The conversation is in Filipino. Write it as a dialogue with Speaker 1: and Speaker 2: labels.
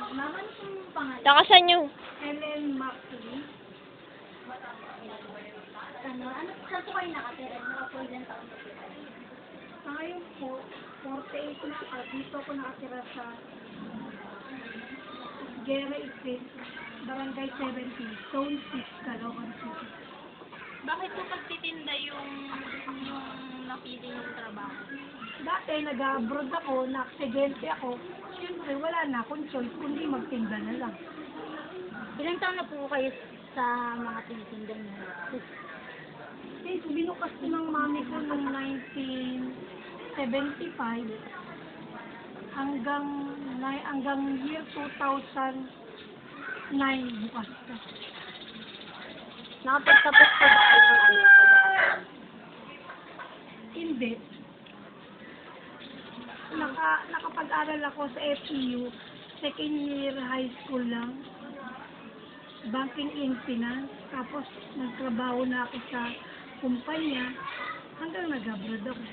Speaker 1: Mama, ano pong pangalan?
Speaker 2: Takasan yung...
Speaker 1: Ellen Macri. Ano, saan po kayo nakatira? Naka po ilang taon na po? Ngayon po, 48 na ako. Dito ako nakatira sa Guerra Street, Barangay 70, Zone 6, Caloocan City.
Speaker 2: Bakit po pagtitinda yung napili yung trabaho?
Speaker 1: Dati nag-abroad ako, na-aksidente ako. Siyempre, wala na akong choice, kundi magtinda na lang.
Speaker 2: Ilang taon na po kayo sa mga tinitinda niyo?
Speaker 1: Since binukas ko ng mami ko noong 1975 hanggang year 2009 bukas ko.
Speaker 2: Nakapagtapos po ba kayo ng pag-aaral?
Speaker 1: Hindi. Nakapag-aral ako sa FEU, second year high school lang. Banking and Finance. Tapos nagtrabaho na ako sa kumpanya hanggang nag-abroad ako.